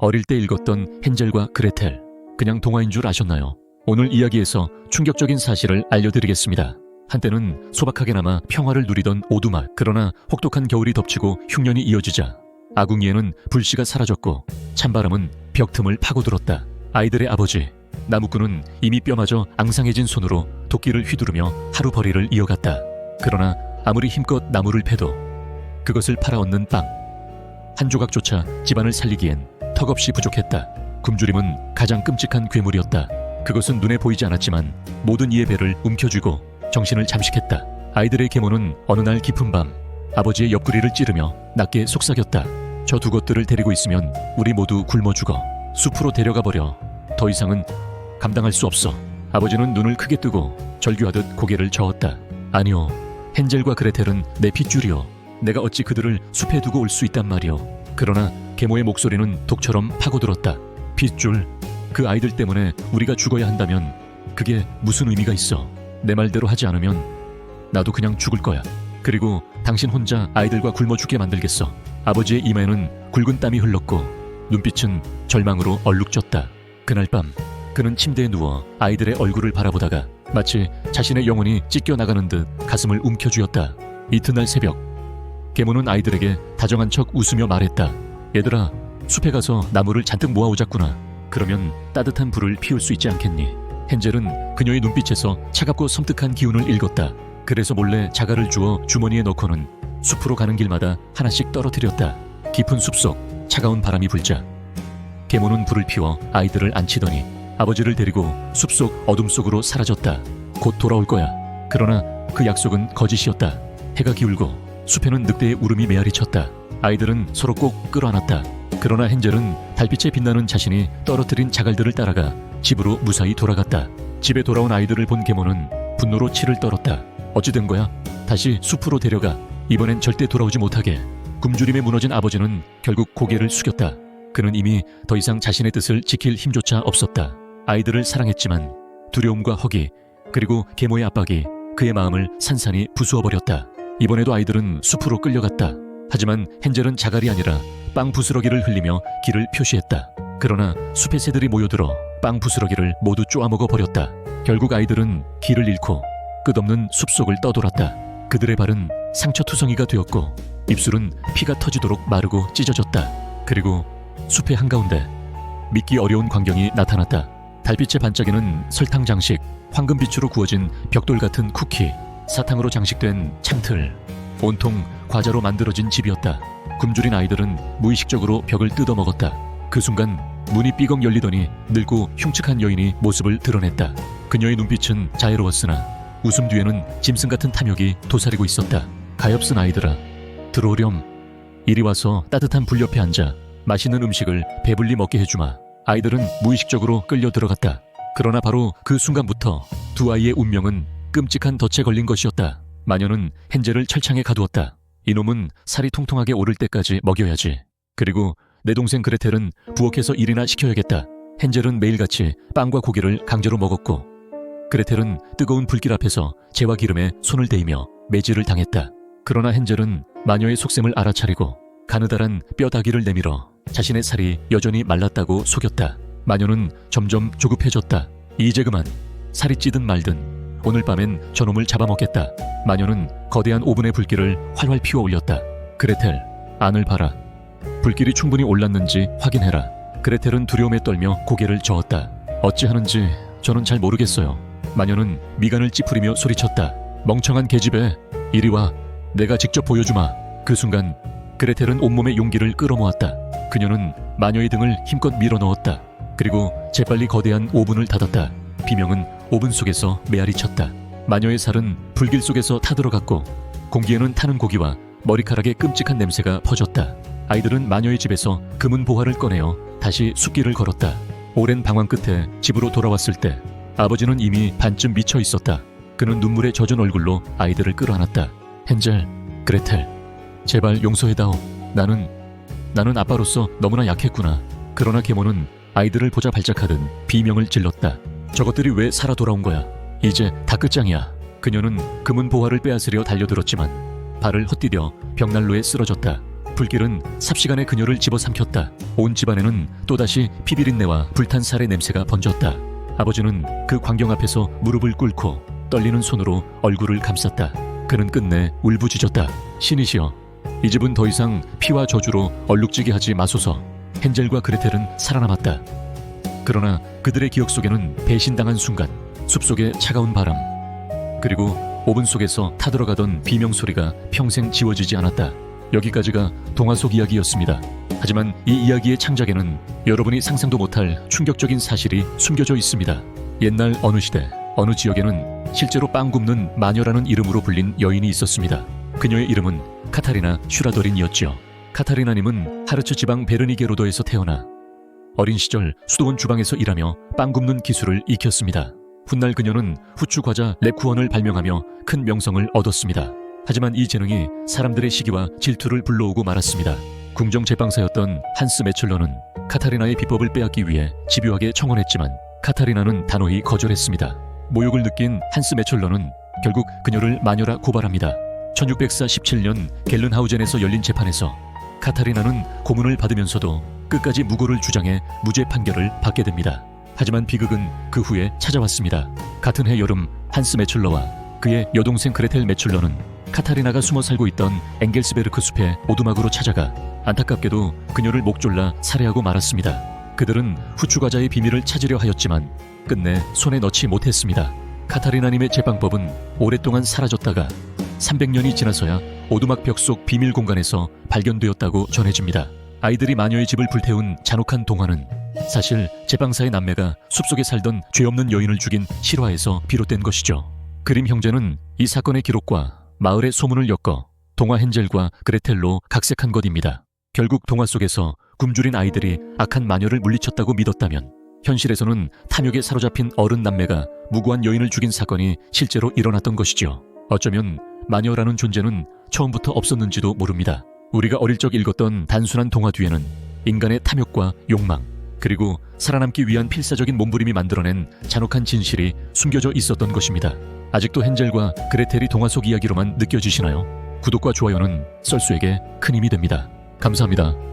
어릴 때 읽었던 헨젤과 그레텔, 그냥 동화인 줄 아셨나요? 오늘 이야기에서 충격적인 사실을 알려드리겠습니다. 한때는 소박하게나마 평화를 누리던 오두막, 그러나 혹독한 겨울이 덮치고 흉년이 이어지자 아궁이에는 불씨가 사라졌고 찬바람은 벽 틈을 파고들었다. 아이들의 아버지 나무꾼은 이미 뼈마저 앙상해진 손으로 도끼를 휘두르며 하루벌이를 이어갔다. 그러나 아무리 힘껏 나무를 패도 그것을 팔아 얻는 빵 한 조각조차 집안을 살리기엔 턱없이 부족했다. 굶주림은 가장 끔찍한 괴물이었다. 그것은 눈에 보이지 않았지만 모든 이의 배를 움켜쥐고 정신을 잠식했다. 아이들의 계모는 어느 날 깊은 밤 아버지의 옆구리를 찌르며 낮게 속삭였다. 저 두 것들을 데리고 있으면 우리 모두 굶어 죽어. 숲으로 데려가 버려. 더 이상은 감당할 수 없어. 아버지는 눈을 크게 뜨고 절규하듯 고개를 저었다. 아니요, 헨젤과 그레텔은 내 핏줄이요. 내가 어찌 그들을 숲에 두고 올 수 있단 말이오. 그러나 계모의 목소리는 독처럼 파고들었다. 핏줄, 그 아이들 때문에 우리가 죽어야 한다면 그게 무슨 의미가 있어. 내 말대로 하지 않으면 나도 그냥 죽을 거야. 그리고 당신 혼자 아이들과 굶어 죽게 만들겠어. 아버지의 이마에는 굵은 땀이 흘렀고 눈빛은 절망으로 얼룩졌다. 그날 밤 그는 침대에 누워 아이들의 얼굴을 바라보다가 마치 자신의 영혼이 찢겨나가는 듯 가슴을 움켜쥐었다. 이튿날 새벽 계모는 아이들에게 다정한 척 웃으며 말했다. 얘들아, 숲에 가서 나무를 잔뜩 모아오자꾸나. 그러면 따뜻한 불을 피울 수 있지 않겠니? 헨젤은 그녀의 눈빛에서 차갑고 섬뜩한 기운을 읽었다. 그래서 몰래 자갈을 주워 주머니에 넣고는 숲으로 가는 길마다 하나씩 떨어뜨렸다. 깊은 숲속 차가운 바람이 불자 계모는 불을 피워 아이들을 안치더니 아버지를 데리고 숲속 어둠 속으로 사라졌다. 곧 돌아올 거야. 그러나 그 약속은 거짓이었다. 해가 기울고 숲에는 늑대의 울음이 메아리 쳤다. 아이들은 서로 꼭 끌어안았다. 그러나 헨젤은 달빛에 빛나는 자신이 떨어뜨린 자갈들을 따라가 집으로 무사히 돌아갔다. 집에 돌아온 아이들을 본 계모는 분노로 치를 떨었다. 어찌 된 거야? 다시 숲으로 데려가. 이번엔 절대 돌아오지 못하게. 굶주림에 무너진 아버지는 결국 고개를 숙였다. 그는 이미 더 이상 자신의 뜻을 지킬 힘조차 없었다. 아이들을 사랑했지만 두려움과 허기 그리고 계모의 압박이 그의 마음을 산산이 부수어버렸다. 이번에도 아이들은 숲으로 끌려갔다. 하지만 헨젤은 자갈이 아니라 빵 부스러기를 흘리며 길을 표시했다. 그러나 숲의 새들이 모여들어 빵 부스러기를 모두 쪼아먹어 버렸다. 결국 아이들은 길을 잃고 끝없는 숲속을 떠돌았다. 그들의 발은 상처투성이가 되었고 입술은 피가 터지도록 마르고 찢어졌다. 그리고 숲의 한가운데 믿기 어려운 광경이 나타났다. 달빛에 반짝이는 설탕 장식, 황금빛으로 구워진 벽돌 같은 쿠키, 사탕으로 장식된 창틀, 온통 과자로 만들어진 집이었다. 굶주린 아이들은 무의식적으로 벽을 뜯어먹었다. 그 순간 문이 삐걱 열리더니 늙고 흉측한 여인이 모습을 드러냈다. 그녀의 눈빛은 자애로웠으나 웃음 뒤에는 짐승 같은 탐욕이 도사리고 있었다. 가엾은 아이들아, 들어오렴. 이리 와서 따뜻한 불 옆에 앉아 맛있는 음식을 배불리 먹게 해주마. 아이들은 무의식적으로 끌려 들어갔다. 그러나 바로 그 순간부터 두 아이의 운명은 끔찍한 덫에 걸린 것이었다. 마녀는 헨젤을 철창에 가두었다. 이놈은 살이 통통하게 오를 때까지 먹여야지. 그리고 내 동생 그레텔은 부엌에서 일이나 시켜야겠다. 헨젤은 매일같이 빵과 고기를 강제로 먹었고 그레텔은 뜨거운 불길 앞에서 재와 기름에 손을 대이며 매질을 당했다. 그러나 헨젤은 마녀의 속셈을 알아차리고 가느다란 뼈다귀를 내밀어 자신의 살이 여전히 말랐다고 속였다. 마녀는 점점 조급해졌다. 이제 그만. 살이 찌든 말든 오늘 밤엔 저놈을 잡아먹겠다. 마녀는 거대한 오븐의 불길을 활활 피워 올렸다. 그레텔, 안을 봐라. 불길이 충분히 올랐는지 확인해라. 그레텔은 두려움에 떨며 고개를 저었다. 어찌하는지 저는 잘 모르겠어요. 마녀는 미간을 찌푸리며 소리쳤다. 멍청한 계집애, 이리 와. 내가 직접 보여주마. 그 순간 그레텔은 온몸의 용기를 끌어모았다. 그녀는 마녀의 등을 힘껏 밀어넣었다. 그리고 재빨리 거대한 오븐을 닫았다. 비명은 오븐 속에서 메아리 쳤다. 마녀의 살은 불길 속에서 타들어갔고 공기에는 타는 고기와 머리카락의 끔찍한 냄새가 퍼졌다. 아이들은 마녀의 집에서 금은 보화를 꺼내어 다시 숲길을 걸었다. 오랜 방황 끝에 집으로 돌아왔을 때 아버지는 이미 반쯤 미쳐 있었다. 그는 눈물에 젖은 얼굴로 아이들을 끌어안았다. 헨젤, 그레텔, 제발 용서해다오. 나는 아빠로서 너무나 약했구나. 그러나 계모는 아이들을 보자 발작하듯 비명을 질렀다. 저것들이 왜 살아 돌아온 거야? 이제 다 끝장이야. 그녀는 금은 보화를 빼앗으려 달려들었지만 발을 헛디뎌 벽난로에 쓰러졌다. 불길은 삽시간에 그녀를 집어삼켰다. 온 집안에는 또다시 피비린내와 불탄 살의 냄새가 번졌다. 아버지는 그 광경 앞에서 무릎을 꿇고 떨리는 손으로 얼굴을 감쌌다. 그는 끝내 울부짖었다. 신이시여, 이 집은 더 이상 피와 저주로 얼룩지게 하지 마소서. 헨젤과 그레텔은 살아남았다. 그러나 그들의 기억 속에는 배신당한 순간, 숲속의 차가운 바람, 그리고 오븐 속에서 타들어가던 비명소리가 평생 지워지지 않았다. 여기까지가 동화 속 이야기였습니다. 하지만 이 이야기의 창작에는 여러분이 상상도 못할 충격적인 사실이 숨겨져 있습니다. 옛날 어느 시대, 어느 지역에는 실제로 빵 굽는 마녀라는 이름으로 불린 여인이 있었습니다. 그녀의 이름은 카타리나 슈라더린이었지요. 카타리나님은 하르츠 지방 베르니게로더에서 태어나 어린 시절 수도원 주방에서 일하며 빵 굽는 기술을 익혔습니다. 훗날 그녀는 후추 과자 랩쿠언을 발명하며 큰 명성을 얻었습니다. 하지만 이 재능이 사람들의 시기와 질투를 불러오고 말았습니다. 궁정 제빵사였던 한스 메출러는 카타리나의 비법을 빼앗기 위해 집요하게 청혼했지만 카타리나는 단호히 거절했습니다. 모욕을 느낀 한스 메출러는 결국 그녀를 마녀라 고발합니다. 1604 17년 겔른하우젠에서 열린 재판에서 카타리나는 고문을 받으면서도 끝까지 무고를 주장해 무죄 판결을 받게 됩니다. 하지만 비극은 그 후에 찾아왔습니다. 같은 해 여름 한스 메출러와 그의 여동생 그레텔 메출러는 카타리나가 숨어 살고 있던 엥겔스베르크 숲의 오두막으로 찾아가 안타깝게도 그녀를 목졸라 살해하고 말았습니다. 그들은 후추 과자의 비밀을 찾으려 하였지만 끝내 손에 넣지 못했습니다. 카타리나님의 제빵법은 오랫동안 사라졌다가 300년이 지나서야 오두막 벽 속 비밀 공간에서 발견되었다고 전해집니다. 아이들이 마녀의 집을 불태운 잔혹한 동화는 사실 제빵사의 남매가 숲속에 살던 죄 없는 여인을 죽인 실화에서 비롯된 것이죠. 그림 형제는 이 사건의 기록과 마을의 소문을 엮어 동화 헨젤과 그레텔로 각색한 것입니다. 결국 동화 속에서 굶주린 아이들이 악한 마녀를 물리쳤다고 믿었다면 현실에서는 탐욕에 사로잡힌 어른 남매가 무고한 여인을 죽인 사건이 실제로 일어났던 것이죠. 어쩌면 마녀라는 존재는 처음부터 없었는지도 모릅니다. 우리가 어릴 적 읽었던 단순한 동화 뒤에는 인간의 탐욕과 욕망, 그리고 살아남기 위한 필사적인 몸부림이 만들어낸 잔혹한 진실이 숨겨져 있었던 것입니다. 아직도 헨젤과 그레텔이 동화 속 이야기로만 느껴지시나요? 구독과 좋아요는 썰수에게 큰 힘이 됩니다. 감사합니다.